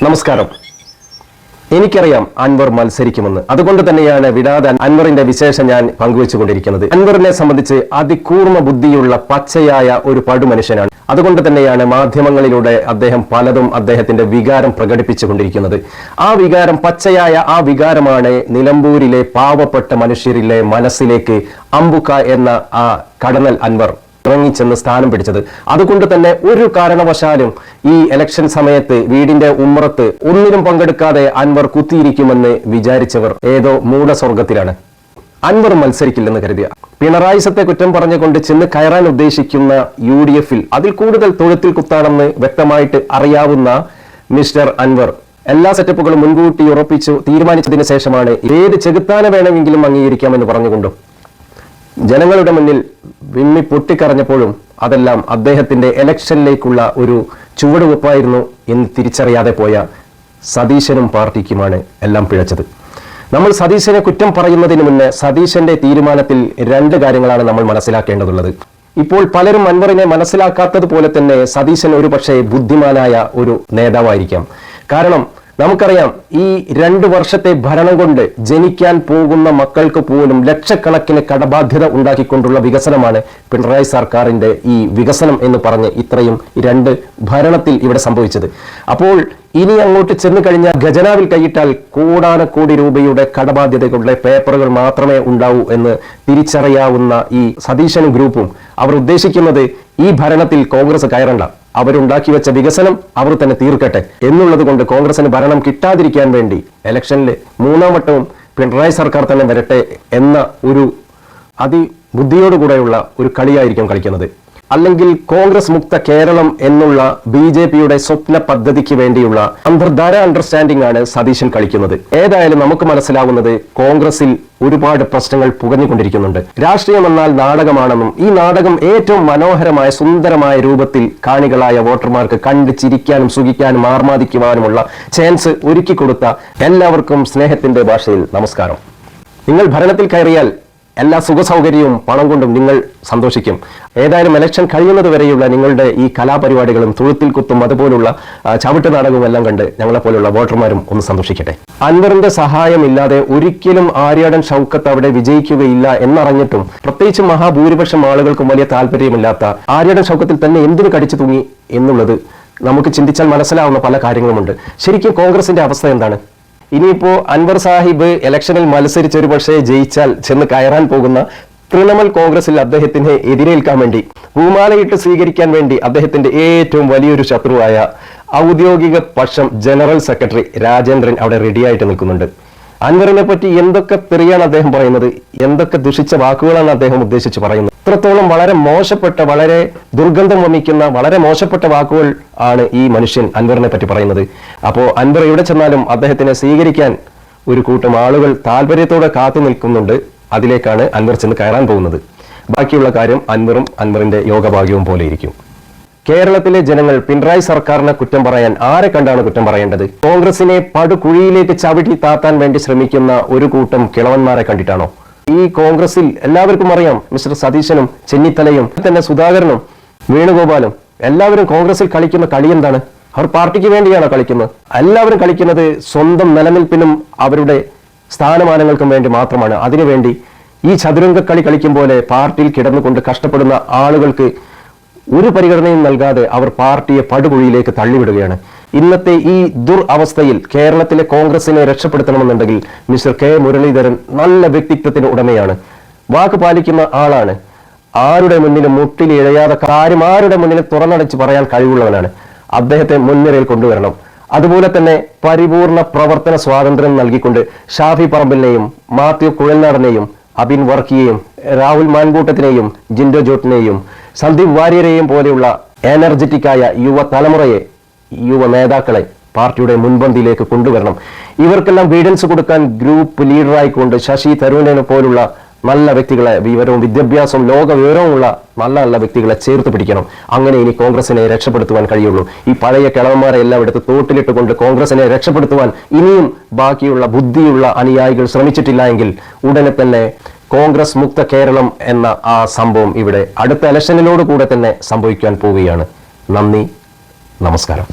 നമസ്കാരം. എനിക്കറിയാം അൻവർ മത്സരിക്കുമെന്ന്. അതുകൊണ്ട് തന്നെയാണ് വിടാതെ അൻവറിന്റെ വിശേഷം ഞാൻ പങ്കുവെച്ചുകൊണ്ടിരിക്കുന്നത്. അൻവറിനെ സംബന്ധിച്ച് അതികൂർമ്മ ബുദ്ധിയുള്ള പച്ചയായ ഒരു പടുമനുഷ്യനാണ്. അതുകൊണ്ട് തന്നെയാണ് മാധ്യമങ്ങളിലൂടെ അദ്ദേഹം പലതും അദ്ദേഹത്തിന്റെ വികാരം പ്രകടിപ്പിച്ചുകൊണ്ടിരിക്കുന്നത്. ആ വികാരം, പച്ചയായ ആ വികാരമാണ് നിലമ്പൂരിലെ പാവപ്പെട്ട മനുഷ്യരിലെ മനസ്സിലേക്ക് അമ്പുക്ക എന്ന ആ കടന്നൽ അൻവർ ഇറങ്ങിച്ചെന്ന് സ്ഥാനം പിടിച്ചത്. അതുകൊണ്ട് തന്നെ ഒരു കാരണവശാലും ഈ ഇലക്ഷൻ സമയത്ത് വീടിന്റെ ഉമ്മറത്ത് ഒന്നിലും പങ്കെടുക്കാതെ അൻവർ കുത്തിയിരിക്കുമെന്ന് വിചാരിച്ചവർ ഏതോ മൂഢസ്വർഗത്തിലാണ്. അൻവർ മത്സരിക്കില്ലെന്ന് കരുതിയ പിണറായി സത്തെ കുറ്റം പറഞ്ഞുകൊണ്ട് ചെന്ന് കയറാൻ ഉദ്ദേശിക്കുന്ന UDF-ൽ അതിൽ കൂടുതൽ തൊഴുത്തിൽ കുത്താണെന്ന് വ്യക്തമായിട്ട് അറിയാവുന്ന മിസ്റ്റർ അൻവർ എല്ലാ സെറ്റപ്പുകളും മുൻകൂട്ടി ഉറപ്പിച്ചു തീരുമാനിച്ചതിന് ശേഷമാണ് ഏത് ചെകുത്താനെ വേണമെങ്കിലും അംഗീകരിക്കാമെന്ന് പറഞ്ഞുകൊണ്ടും ജനങ്ങളുടെ മുന്നിൽ വിമ്മി പൊട്ടിക്കറഞ്ഞപ്പോഴും അതെല്ലാം അദ്ദേഹത്തിന്റെ ഇലക്ഷനിലേക്കുള്ള ഒരു ചുവടുവെപ്പായിരുന്നു എന്ന് തിരിച്ചറിയാതെ പോയ സതീശനും പാർട്ടിക്കുമാണ് എല്ലാം പിഴച്ചത്. നമ്മൾ സതീശനെ കുറ്റം പറയുന്നതിന് മുന്നേ സതീശന്റെ തീരുമാനത്തിൽ രണ്ട് കാര്യങ്ങളാണ് നമ്മൾ മനസ്സിലാക്കേണ്ടതുള്ളത്. ഇപ്പോൾ പലരും അൻവറിനെ മനസ്സിലാക്കാത്തതുപോലെ തന്നെ സതീശൻ ഒരു പക്ഷേ ബുദ്ധിമാനായ ഒരു നേതാവായിരിക്കാം. കാരണം നമുക്കറിയാം, ഈ 2 വർഷത്തെ ഭരണം കൊണ്ട് ജനിക്കാൻ പോകുന്ന മക്കൾക്ക് പോലും ലക്ഷക്കണക്കിന് കടബാധ്യത ഉണ്ടാക്കിക്കൊണ്ടുള്ള വികസനമാണ് പിണറായി സർക്കാരിന്റെ ഈ വികസനം എന്ന് പറഞ്ഞ് ഇത്രയും 2 ഭരണത്തിൽ ഇവിടെ സംഭവിച്ചത്. അപ്പോൾ ഇനി അങ്ങോട്ട് ചെന്ന് കഴിഞ്ഞാൽ ഖജനാവിൽ കൈയിട്ടാൽ കോടാനക്കോടി രൂപയുടെ കടബാധ്യതകളുടെ പേപ്പറുകൾ മാത്രമേ ഉണ്ടാവൂ എന്ന് തിരിച്ചറിയാവുന്ന ഈ സതീശനും ഗ്രൂപ്പും അവർ ഉദ്ദേശിക്കുന്നത് ഈ ഭരണത്തിൽ കോൺഗ്രസ് കയറണ്ട, അവരുണ്ടാക്കി വെച്ച വികസനം അവർ തന്നെ തീർക്കട്ടെ എന്നുള്ളത് കൊണ്ട് കോൺഗ്രസിന് ഭരണം കിട്ടാതിരിക്കാൻ വേണ്ടി ഇലക്ഷനിൽ 3ാം വട്ടവും പിണറായി സർക്കാർ തന്നെ വരട്ടെ എന്ന ഒരു അതിബുദ്ധിയോടുകൂടെയുള്ള ഒരു കളിയായിരിക്കും കളിക്കുന്നത്. അല്ലെങ്കിൽ കോൺഗ്രസ് മുക്ത കേരളം എന്നുള്ള BJP-യുടെ സ്വപ്ന പദ്ധതിക്ക് വേണ്ടിയുള്ള അന്തർധാര അണ്ടർസ്റ്റാൻഡിംഗ് ആണ് സതീശൻ കളിക്കുന്നത്. ഏതായാലും നമുക്ക് മനസ്സിലാവുന്നത് കോൺഗ്രസിൽ ഒരുപാട് പ്രശ്നങ്ങൾ പുകഞ്ഞുകൊണ്ടിരിക്കുന്നുണ്ട്. രാഷ്ട്രീയം എന്നാൽ നാടകമാണെന്നും ഈ നാടകം ഏറ്റവും മനോഹരമായ സുന്ദരമായ രൂപത്തിൽ കാണികളായ വോട്ടർമാർക്ക് കണ്ട് ചിരിക്കാനും സുഖിക്കാനും ആർമാദിക്കുവാനുമുള്ള ചാൻസ് ഒരുക്കി കൊടുത്ത എല്ലാവർക്കും സ്നേഹത്തിന്റെ ഭാഷയിൽ നമസ്കാരം. നിങ്ങൾ ഭരണത്തിൽ കയറിയാൽ എല്ലാ സുഖസൗകര്യവും പണം കൊണ്ടും നിങ്ങൾ സന്തോഷിക്കും. ഏതായാലും ഇലക്ഷൻ കഴിയുന്നത് വരെയുള്ള നിങ്ങളുടെ ഈ കലാപരിപാടികളും തൊഴുത്തിൽ കുത്തും അതുപോലുള്ള ചവിട്ട് നാടകവും എല്ലാം കണ്ട് ഞങ്ങളെപ്പോലുള്ള വോട്ടർമാരും ഒന്ന് സന്തോഷിക്കട്ടെ. അൻവറിന്റെ സഹായമില്ലാതെ ഒരിക്കലും ആര്യാടൻ ഷൗക്കത്ത് അവിടെ വിജയിക്കുകയില്ല എന്നറിഞ്ഞിട്ടും പ്രത്യേകിച്ച് മഹാഭൂരിപക്ഷം ആളുകൾക്കും വലിയ താല്പര്യമില്ലാത്ത ആര്യാടൻ ഷൗക്കത്തിൽ തന്നെ എന്തിനു കടിച്ചു തൂങ്ങി എന്നുള്ളത് നമുക്ക് ചിന്തിച്ചാൽ മനസ്സിലാവുന്ന പല കാര്യങ്ങളുമുണ്ട്. ശരിക്കും കോൺഗ്രസിന്റെ അവസ്ഥ എന്താണ്? ഇനിയിപ്പോ അൻവർ സാഹിബ് ഇലക്ഷനിൽ മത്സരിച്ച് ഒരു പക്ഷേ ജയിച്ചാൽ ചെന്ന് കയറാൻ പോകുന്ന തൃണമൂൽ കോൺഗ്രസിൽ അദ്ദേഹത്തിനെ എതിരേൽക്കാൻ വേണ്ടി പൂമാലയിട്ട് സ്വീകരിക്കാൻ വേണ്ടി അദ്ദേഹത്തിന്റെ ഏറ്റവും വലിയൊരു ശത്രുവായ ഔദ്യോഗിക പക്ഷം ജനറൽ സെക്രട്ടറി രാജേന്ദ്രൻ അവിടെ റെഡിയായിട്ട് നിൽക്കുന്നുണ്ട്. അൻവറിനെ പറ്റി എന്തൊക്കെ തെറിയാണ് അദ്ദേഹം പറയുന്നത്, എന്തൊക്കെ ദുഷിച്ച വാക്കുകളാണ് അദ്ദേഹം ഉദ്ദേശിച്ച് പറയുന്നത്. ഇത്രത്തോളം വളരെ മോശപ്പെട്ട, വളരെ ദുർഗന്ധം വമിക്കുന്ന, വളരെ മോശപ്പെട്ട വാക്കുകൾ ആണ് ഈ മനുഷ്യൻ അൻവറിനെ പറ്റി പറയുന്നത്. അപ്പോൾ അൻവർ എവിടെ ചെന്നാലും അദ്ദേഹത്തിനെ സ്വീകരിക്കാൻ ഒരു കൂട്ടം ആളുകൾ താല്പര്യത്തോടെ കാത്തു നിൽക്കുന്നുണ്ട്. അതിലേക്കാണ് അൻവർ ചെന്ന് കയറാൻ പോകുന്നത്. ബാക്കിയുള്ള കാര്യം അൻവറും അൻവറിന്റെ യോഗഭാഗ്യവും പോലെ ഇരിക്കും. കേരളത്തിലെ ജനങ്ങൾ പിണറായി സർക്കാരിനെ കുറ്റം പറയാൻ ആരെ കണ്ടാണ് കുറ്റം പറയേണ്ടത്? കോൺഗ്രസിനെ പടുകുഴിയിലേക്ക് ചവിട്ടി താത്താൻ വേണ്ടി ശ്രമിക്കുന്ന ഒരു കൂട്ടം കിളവന്മാരെ കണ്ടിട്ടാണോ? ഈ കോൺഗ്രസിൽ എല്ലാവർക്കും അറിയാം, മിസ്റ്റർ സതീശനും ചെന്നിത്തലയും തന്നെ സുധാകരനും വേണുഗോപാലും എല്ലാവരും കോൺഗ്രസിൽ കളിക്കുന്ന കളി എന്താണ്? അവർ പാർട്ടിക്ക് വേണ്ടിയാണോ കളിക്കുന്നത്? എല്ലാവരും കളിക്കുന്നത് സ്വന്തം നിലനിൽപ്പിനും അവരുടെ സ്ഥാനമാനങ്ങൾക്കും വേണ്ടി മാത്രമാണ്. അതിനുവേണ്ടി ഈ ചതുരംഗക്കളി കളിക്കും പോലെ പാർട്ടിയിൽ കിടന്നുകൊണ്ട് കഷ്ടപ്പെടുന്ന ആളുകൾക്ക് ഒരു പരിഗണനയും നൽകാതെ അവർ പാർട്ടിയെ പടുകുഴിയിലേക്ക് തള്ളിവിടുകയാണ്. ഇന്നത്തെ ഈ ദുരവസ്ഥയിൽ കേരളത്തിലെ കോൺഗ്രസിനെ രക്ഷപ്പെടുത്തണമെന്നുണ്ടെങ്കിൽ മിസ്റ്റർ കെ മുരളീധരൻ നല്ല വ്യക്തിത്വത്തിന് ഉടമയാണ്, വാക്ക് പാലിക്കുന്ന ആളാണ്, ആരുടെ മുന്നിലും മുട്ടിൽ ഇഴയാതെ കാര്യം ആരുടെ മുന്നിലും തുറന്നടച്ച് പറയാൻ കഴിവുള്ളവനാണ്. അദ്ദേഹത്തെ മുൻനിരയിൽ കൊണ്ടുവരണം. അതുപോലെ തന്നെ പരിപൂർണ പ്രവർത്തന സ്വാതന്ത്ര്യം നൽകിക്കൊണ്ട് ഷാഫി പറമ്പിലിനെയും മാത്യു കുഴൽനാടനെയും അബിൻ വർക്കിയെയും രാഹുൽ മാൻകൂട്ടത്തിനെയും ജിൻഡോ ജോട്ടിനെയും സന്ദീപ് വാര്യരെയും പോലെയുള്ള എനർജറ്റിക്കായ യുവതലമുറയെ, യുവ നേതാക്കളെ പാർട്ടിയുടെ മുൻപന്തിയിലേക്ക് കൊണ്ടുവരണം. ഇവർക്കെല്ലാം ഗൈഡൻസ് കൊടുക്കാൻ ഗ്രൂപ്പ് ലീഡറായിക്കൊണ്ട് ശശി തരൂരിനെ പോലുള്ള നല്ല വ്യക്തികളെ, വിവരവും വിദ്യാഭ്യാസവും ലോക വിവരവുമുള്ള നല്ല നല്ല വ്യക്തികളെ ചേർത്ത് പിടിക്കണം. അങ്ങനെ ഇനി കോൺഗ്രസിനെ രക്ഷപ്പെടുത്തുവാൻ കഴിയുള്ളൂ. ഈ പഴയ കിളവന്മാരെ എല്ലാം എടുത്ത് തോട്ടിലിട്ടുകൊണ്ട് കോൺഗ്രസിനെ രക്ഷപ്പെടുത്തുവാൻ ഇനിയും ബാക്കിയുള്ള ബുദ്ധിയുള്ള അനുയായികൾ ശ്രമിച്ചിട്ടില്ല എങ്കിൽ ഉടനെ തന്നെ കോൺഗ്രസ് മുക്ത കേരളം എന്ന ആ സംഭവം ഇവിടെ അടുത്ത ഇലക്ഷനിലോട് കൂടെ തന്നെ സംഭവിക്കാൻ പോവുകയാണ്. നന്ദി, നമസ്കാരം.